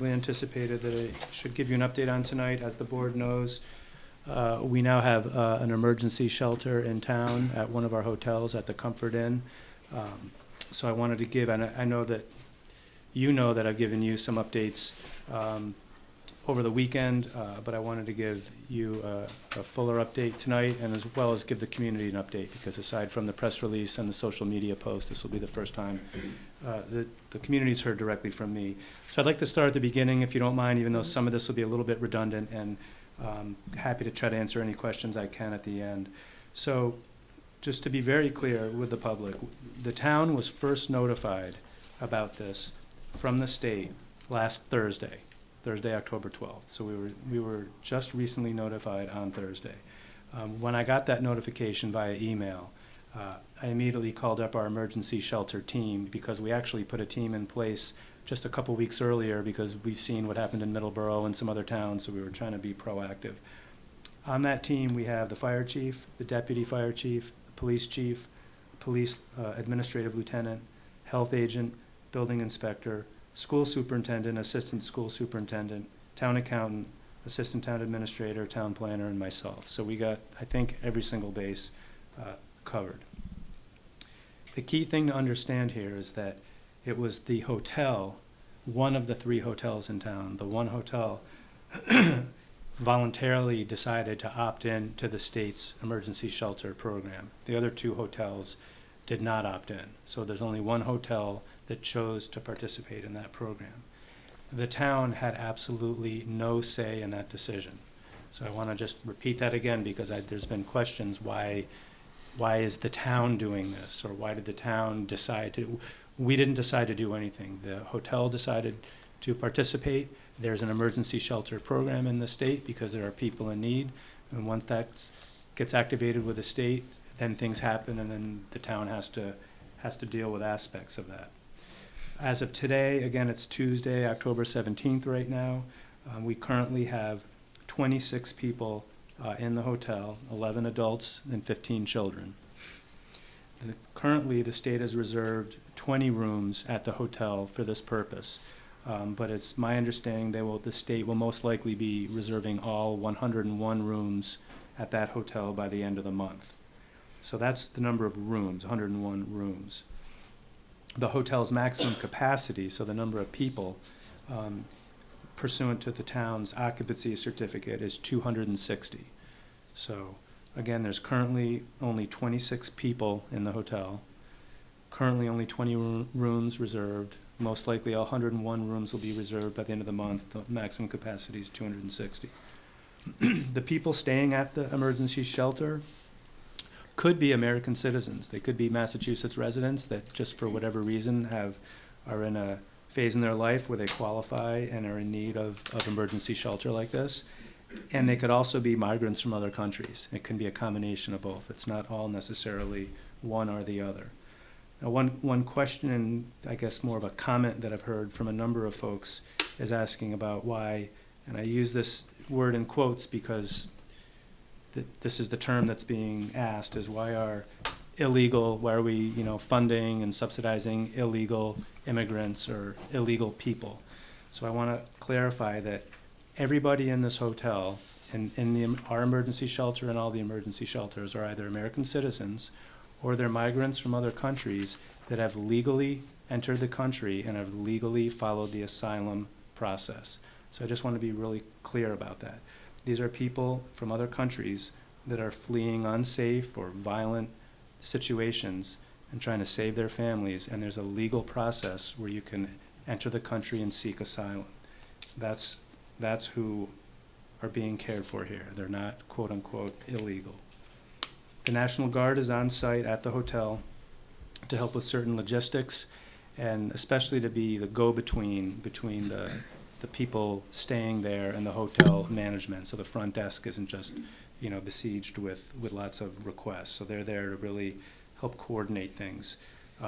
Anticipated that I should give you an update on tonight. As the board knows, we now have an emergency shelter in town at one of our hotels at the Comfort Inn. So I wanted to give, and I know that you know that I've given you some updates over the weekend, but I wanted to give you a fuller update tonight, and as well as give the community an update, because aside from the press release and the social media post, this will be the first time the community's heard directly from me. So I'd like to start at the beginning, if you don't mind, even though some of this will be a little bit redundant, and happy to try to answer any questions I can at the end. So just to be very clear with the public, the town was first notified about this from the state last Thursday, October 12th. So we were just recently notified on Thursday. When I got that notification via email, I immediately called up our emergency shelter team, because we actually put a team in place just a couple weeks earlier because we've seen what happened in Middleborough and some other towns, so we were trying to be proactive. On that team, we have the fire chief, the deputy fire chief, police administrative lieutenant, health agent, building inspector, school superintendent, assistant school superintendent, town accountant, assistant town administrator, town planner, and myself. So we got, I think, every single base covered. The key thing to understand here is that it was the hotel, one of the 3 hotels in town, the one hotel voluntarily decided to opt in to the state's emergency shelter program. The other 2 hotels did not opt in. So there's only one hotel that chose to participate in that program. The town had absolutely no say in that decision. So I want to just repeat that again, because there's been questions, why is the town doing this, or why did the town decide to? We didn't decide to do anything. The hotel decided to participate. There's an emergency shelter program in the state because there are people in need, and once that gets activated with the state, then things happen, and then the town has to deal with aspects of that. As of today, again, it's Tuesday, October 17th right now. We currently have 26 people in the hotel, 11 adults and 15 children. Currently, the state has reserved 20 rooms at the hotel for this purpose, but it's my understanding the state will most likely be reserving all 101 rooms at that hotel by the end of the month. So that's the number of rooms, 101 rooms. The hotel's maximum capacity, so the number of people, pursuant to the town's occupancy certificate, is 260. So again, there's currently only 26 people in the hotel, currently only 20 rooms reserved. Most likely all 101 rooms will be reserved by the end of the month. The maximum capacity is 260. The people staying at the emergency shelter could be American citizens. They could be Massachusetts residents that just for whatever reason are in a phase in their life where they qualify and are in need of emergency shelter like this. And they could also be migrants from other countries. It can be a combination of both. It's not all necessarily one or the other. Now, one question, and I guess more of a comment that I've heard from a number of folks, is asking about why, and I use this word in quotes because this is the term that's being asked, is why are we funding and subsidizing illegal immigrants or illegal people? So I want to clarify that everybody in this hotel and in our emergency shelter and all the emergency shelters are either American citizens or they're migrants from other countries that have legally entered the country and have legally followed the asylum process. So I just want to be really clear about that. These are people from other countries that are fleeing unsafe or violent situations and trying to save their families, and there's a legal process where you can enter the country and seek asylum. That's who are being cared for here. They're not, quote unquote, illegal. The National Guard is on site at the hotel to help with certain logistics, and especially to be the go-between between the people staying there and the hotel management. So the front desk isn't just besieged with lots of requests. So they're there to really help coordinate things.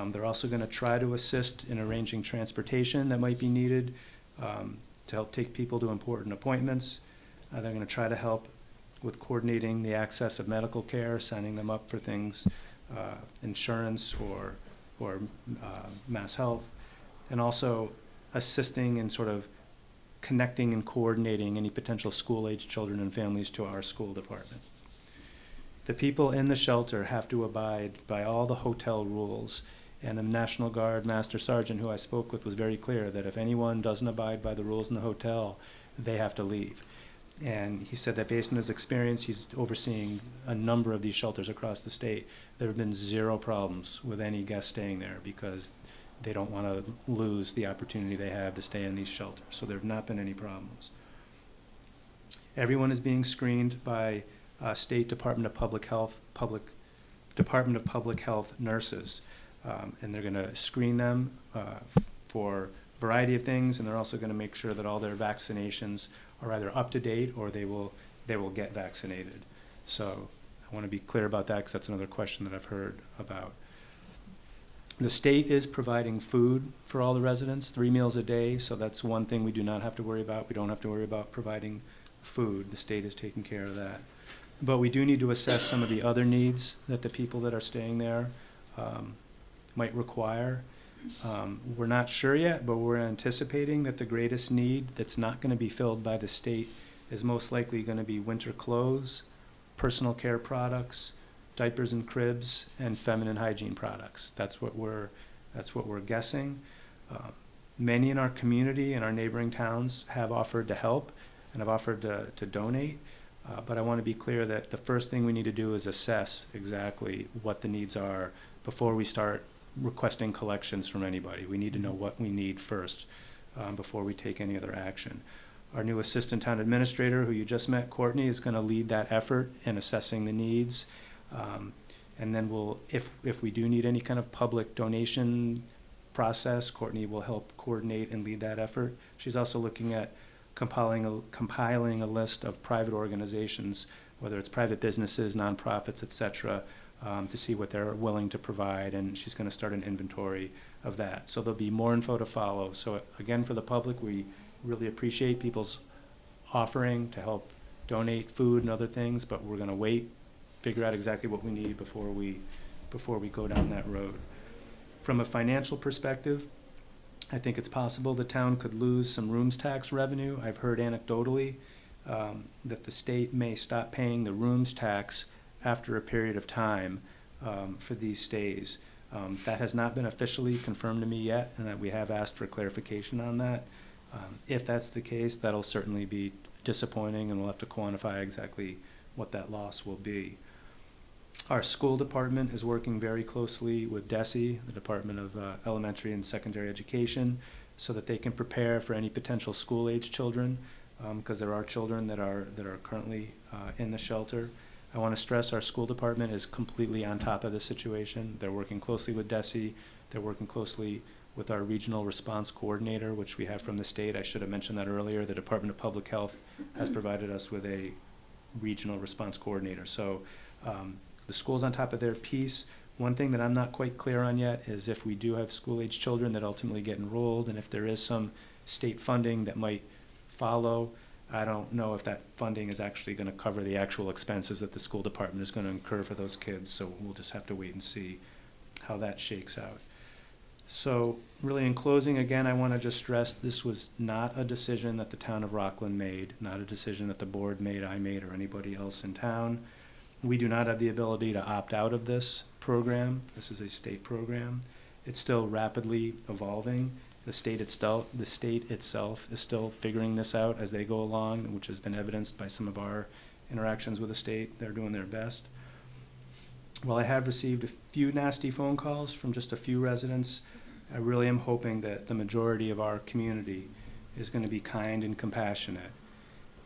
They're also going to try to assist in arranging transportation that might be needed to help take people to important appointments. They're going to try to help with coordinating the access of medical care, signing them up for things, insurance or mass health, and also assisting in sort of connecting and coordinating any potential school-age children and families to our school department. The people in the shelter have to abide by all the hotel rules, and the National Guard Master Sergeant who I spoke with was very clear that if anyone doesn't abide by the rules in the hotel, they have to leave. And he said that based on his experience, he's overseeing a number of these shelters across the state. There have been zero problems with any guest staying there because they don't want to lose the opportunity they have to stay in these shelters. So there have not been any problems. Everyone is being screened by State Department of Public Health nurses, and they're going to screen them for a variety of things, and they're also going to make sure that all their vaccinations are either up to date or they will get vaccinated. So I want to be clear about that because that's another question that I've heard about. The state is providing food for all the residents, 3 meals a day, so that's one thing we do not have to worry about. We don't have to worry about providing food. The state is taking care of that. But we do need to assess some of the other needs that the people that are staying there might require. We're not sure yet, but we're anticipating that the greatest need that's not going to be filled by the state is most likely going to be winter clothes, personal care products, diapers and cribs, and feminine hygiene products. That's what we're guessing. Many in our community and our neighboring towns have offered to help and have offered to donate. But I want to be clear that the first thing we need to do is assess exactly what the needs are before we start requesting collections from anybody. We need to know what we need first before we take any other action. Our new assistant town administrator, who you just met, Courtney, is going to lead that effort in assessing the needs. And then if we do need any kind of public donation process, Courtney will help coordinate and lead that effort. She's also looking at compiling a list of private organizations, whether it's private businesses, nonprofits, et cetera, to see what they're willing to provide, and she's going to start an inventory of that. So there'll be more info to follow. So again, for the public, we really appreciate people's offering to help donate food and other things, but we're going to wait, figure out exactly what we need before we go down that road. From a financial perspective, I think it's possible the town could lose some rooms tax revenue. I've heard anecdotally that the state may stop paying the rooms tax after a period of time for these stays. That has not been officially confirmed to me yet, and that we have asked for clarification on that. If that's the case, that'll certainly be disappointing, and we'll have to quantify exactly what that loss will be. Our school department is working very closely with DESE, the Department of Elementary and Secondary Education, so that they can prepare for any potential school-age children, because there are children that are currently in the shelter. I want to stress our school department is completely on top of this situation. They're working closely with DESE. They're working closely with our regional response coordinator, which we have from the state. I should have mentioned that earlier. The Department of Public Health has provided us with a regional response coordinator. So the school's on top of their piece. One thing that I'm not quite clear on yet is if we do have school-age children that ultimately get enrolled, and if there is some state funding that might follow. I don't know if that funding is actually going to cover the actual expenses that the school department is going to incur for those kids, so we'll just have to wait and see how that shakes out. So really in closing, again, I want to just stress this was not a decision that the town of Rockland made, not a decision that the board made, I made, or anybody else in town. We do not have the ability to opt out of this program. This is a state program. It's still rapidly evolving. The state itself is still figuring this out as they go along, which has been evidenced by some of our interactions with the state. They're doing their best. While I have received a few nasty phone calls from just a few residents, I really am hoping that the majority of our community is going to be kind and compassionate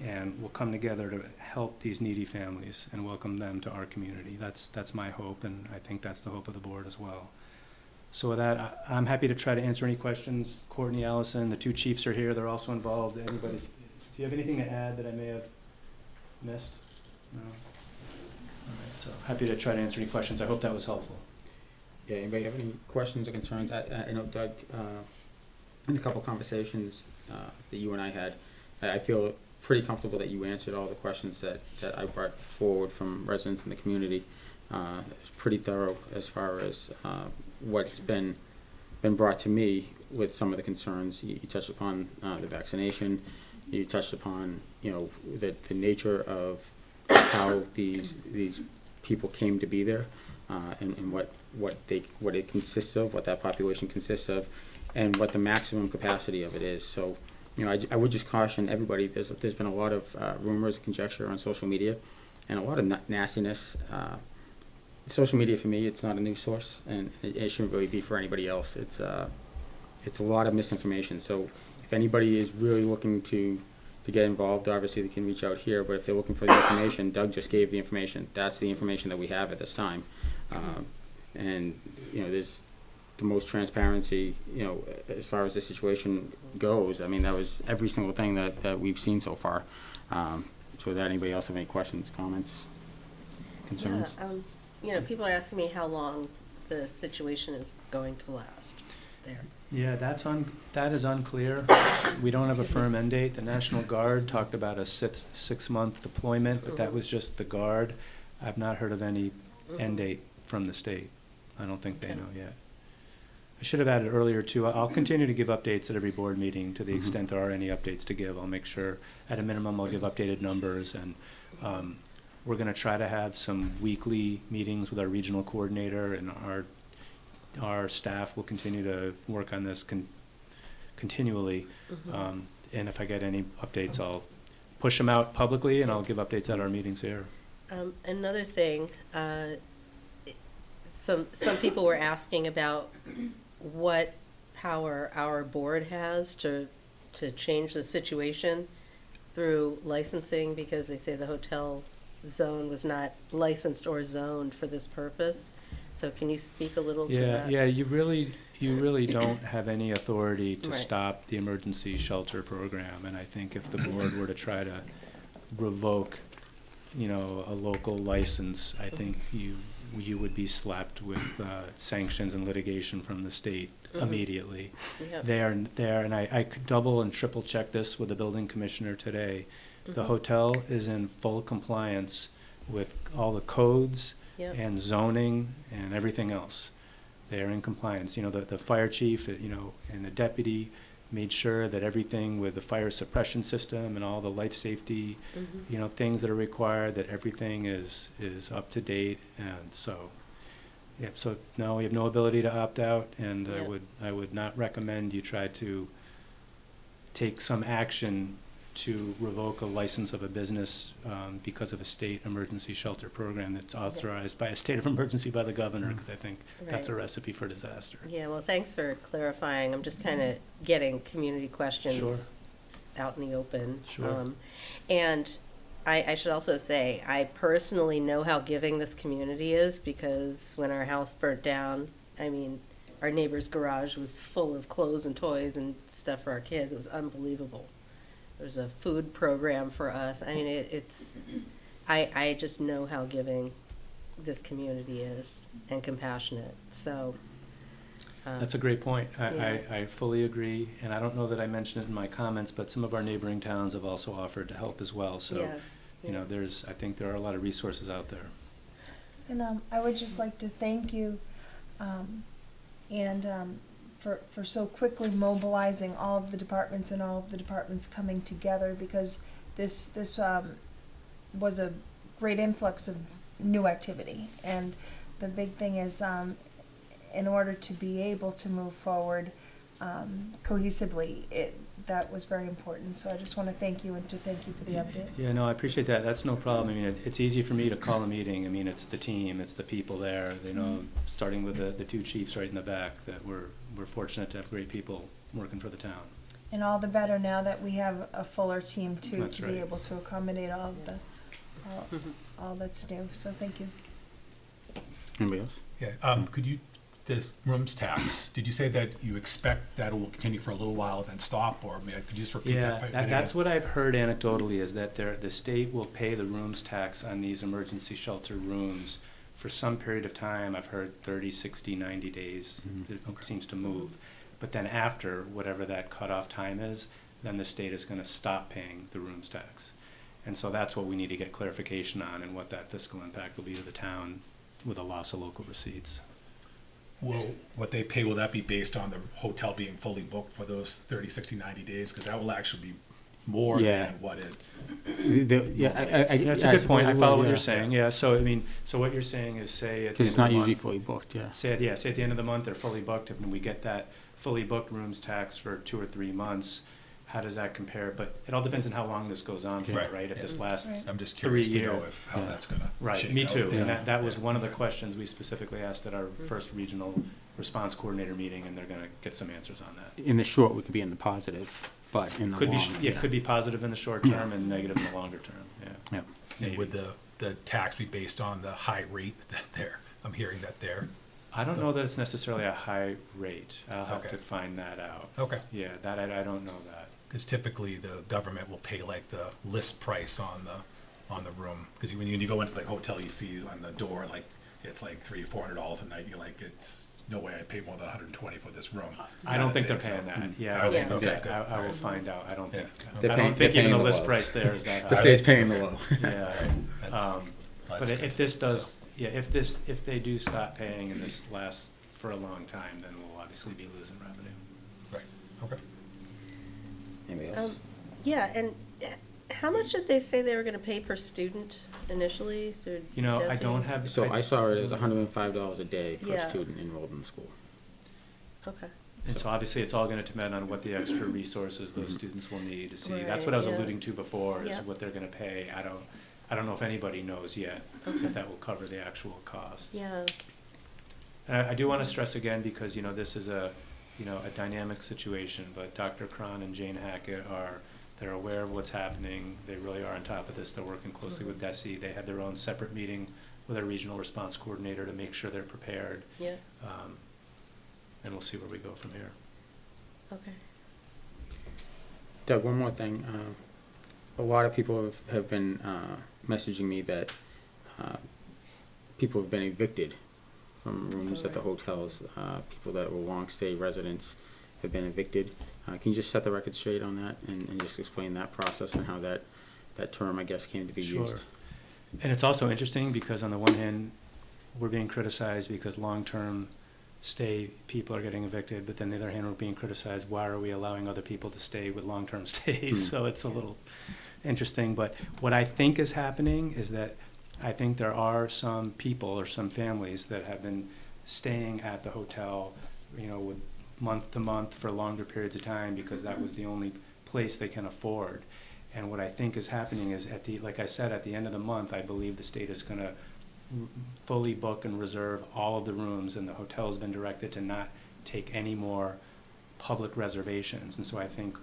and will come together to help these needy families and welcome them to our community. That's my hope, and I think that's the hope of the board as well. So with that, I'm happy to try to answer any questions. Courtney, Allison, the two chiefs are here. They're also involved. Anybody, do you have anything to add that I may have missed? No? All right, so happy to try to answer any questions. I hope that was helpful. Yeah, anybody have any questions or concerns? I know, Doug, in a couple conversations that you and I had, I feel pretty comfortable that you answered all the questions that I brought forward from residents in the community. It was pretty thorough as far as what's been brought to me with some of the concerns. You touched upon the vaccination. You touched upon, you know, the nature of how these people came to be there, and what it consists of, what that population consists of, and what the maximum capacity of it is. So, you know, I would just caution everybody. There's been a lot of rumors and conjecture on social media, and a lot of nastiness. Social media for me, it's not a news source, and it shouldn't really be for anybody else. It's a lot of misinformation. So if anybody is really looking to get involved, obviously they can reach out here. But if they're looking for the information, Doug just gave the information. That's the information that we have at this time. And you know, there's the most transparency, you know, as far as the situation goes. I mean, that was every single thing that we've seen so far. So that anybody else have any questions, comments, concerns? Yeah, you know, people are asking me how long the situation is going to last there. Yeah, that is unclear. We don't have a firm end date. The National Guard talked about a six-month deployment, but that was just the Guard. I've not heard of any end date from the state. I don't think they know yet. I should have added earlier too. I'll continue to give updates at every board meeting to the extent there are any updates to give. I'll make sure, at a minimum, I'll give updated numbers, and we're going to try to have some weekly meetings with our regional coordinator, and our staff will continue to work on this continually. And if I get any updates, I'll push them out publicly, and I'll give updates at our meetings here. Another thing, some people were asking about what power our board has to change the situation through licensing, because they say the hotel zone was not licensed or zoned for this purpose. So can you speak a little to that? Yeah, you really don't have any authority to stop the emergency shelter program. And I think if the board were to try to revoke, you know, a local license, I think you would be slapped with sanctions and litigation from the state immediately. Yep. There, and I could double and triple check this with the building commissioner today. The hotel is in full compliance with all the codes and zoning and everything else. They're in compliance. You know, the fire chief, you know, and the deputy made sure that everything with the fire suppression system and all the life safety, you know, things that are required, that everything is up to date. And so, yeah, so no, we have no ability to opt out, and I would not recommend you try to take some action to revoke a license of a business because of a state emergency shelter program that's authorized by a state of emergency by the governor, because I think that's a recipe for disaster. Yeah, well, thanks for clarifying. I'm just kind of getting community questions out in the open. Sure. And I should also say, I personally know how giving this community is, because when our house burnt down, I mean, our neighbor's garage was full of clothes and toys and stuff for our kids. It was unbelievable. There's a food program for us. I mean, I just know how giving this community is and compassionate. So that's a great point. I fully agree, and I don't know that I mentioned it in my comments, but some of our neighboring towns have also offered to help as well. So, you know, I think there are a lot of resources out there. And I would just like to thank you, for so quickly mobilizing all of the departments and all of the departments coming together, because this was a great influx of new activity. And the big thing is, in order to be able to move forward cohesively, that was very important. So I just want to thank you, and to thank you for the update. Yeah, no, I appreciate that. That's no problem. I mean, it's easy for me to call a meeting. I mean, it's the team, it's the people there. You know, starting with the two chiefs right in the back, that we're fortunate to have great people working for the town. And all the better now that we have a fuller team too, That's to right. be able to accommodate all of all that's new. So thank you. Anybody else? Yeah, could you, this rooms tax, did you say that you expect that it will continue for a little while and then stop, or could you just repeat that? That's what I've heard anecdotally, is that the state will pay the rooms tax on these emergency shelter rooms for some period of time. I've heard 30, 60, 90 days. It seems to move. But then after whatever that cutoff time is, then the state is going to stop paying the rooms tax. And so that's what we need to get clarification on, and what that fiscal impact will be to the town with a loss of local receipts. what they pay, will that be based on the hotel being fully booked for those 30, 60, 90 days? Because that will actually be more Yeah. than what it. Yeah, Yeah, it's a good point. I follow what yeah. you're saying. Yeah, so I mean, so what you're saying is say at the Because end it's of not the usually month, fully booked, yeah. say at the end of the month, they're fully booked, and we get that fully booked rooms tax for 2 or 3 months. How does that compare? But it all depends on how long this goes on for, Right. right? If Yeah. this lasts, Right. I'm just 3 curious to know years. if how Yeah. that's gonna right, shake me out. too. Yeah. And that was one of the questions we specifically asked at our first regional response coordinator meeting, and they're gonna get some answers on that. In the short, we could be in the positive, but in the Could be, long, yeah, could be positive in the short Yeah. term and negative in the longer term, yeah. Yeah. And Maybe. would the tax be based on the high rate that I'm hearing that they're, I don't know that it's necessarily a high rate. I'll have Okay. to find that out. okay. Yeah, that I don't know that. Because typically the government will pay like the list price on the room. Because when you go into the hotel, you see on the door, like, it's like $300-400 a night. You're like, it's no way I'd pay more than 120 for this room. I don't think they're so. paying that. Yeah, Are they? Yeah. Okay, okay. good. I will find out. I don't Yeah. think. They're I paying- don't think they're even the paying the list low. price there is that The high. state's paying the low. Yeah. That's- But that's if good. this does, So, yeah, if they do stop paying and this lasts for a long time, then we'll obviously be losing revenue. right, okay. Anybody else? Yeah, and how much did they say they were gonna pay per student initially through You know, I DESE? don't have. So I saw it as $105 a day per Yeah. student enrolled in the school. Okay, And so obviously, it's all gonna depend on what the extra resources those students will need to see. That's what I was Right, yeah. alluding to before, is Yeah. what they're gonna pay. I don't know if anybody knows yet, Okay. if that will cover the actual costs. yeah, And I do wanna stress again, because, you know, this is a dynamic situation, but Dr. Cron and Jane Hackett they're aware of what's happening. They really are on top of this. They're working closely with DESE. They had their own separate meeting with our regional response coordinator to make sure they're prepared. yeah, And we'll see where we go from here. okay. Doug, one more thing. A lot of people have been messaging me that people have been evicted from rooms at the hotels. People that were long-stay residents have been evicted. Can you just set the record straight on that and just explain that process and how that term, I guess, came to be used? Sure. And it's also interesting because on the one hand, we're being criticized because long-term stay people are getting evicted, but then on the other hand, we're being criticized, why are we allowing other people to stay with long-term stays? So it's a little interesting, but what I think is happening is that I think there are some people or some families that have been staying at the hotel, with month to month for longer periods of time because that was the only place they can afford. And what I think is happening is like I said, at the end of the month, I believe the state is gonna fully book and reserve all of the rooms, and the hotel's been directed to not take any more public reservations. And so I think,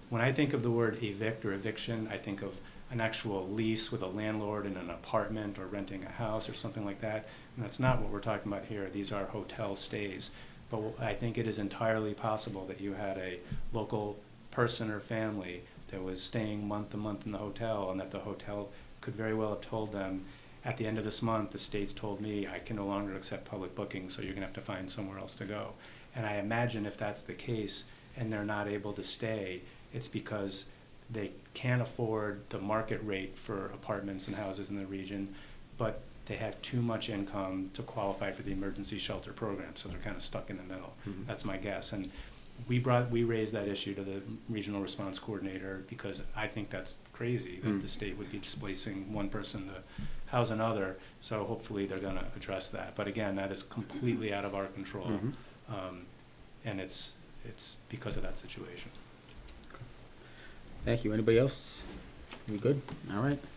when I think of the word evict or eviction, I think of an actual lease with a landlord in an apartment or renting a house or something like that. And that's not what we're talking about here. These are hotel stays. But I think it is entirely possible that you had a local person or family that was staying month to month in the hotel, and that the hotel could very well have told them, at the end of this month, the state's told me I can no longer accept public bookings, so you're gonna have to find somewhere else to go. And I imagine if that's the case and they're not able to stay, it's because they can't afford the market rate for apartments and houses in the region, but they have too much income to qualify for the emergency shelter program, so they're kind of stuck in the middle. Mhm. That's my guess. And we raised that issue to the regional response coordinator because I think that's crazy that the state would be displacing one person to house another. So hopefully they're going to address that. But again, that is completely out of our control, Mhm. and it's because of that situation. Thank you. Anybody else? We good? All right.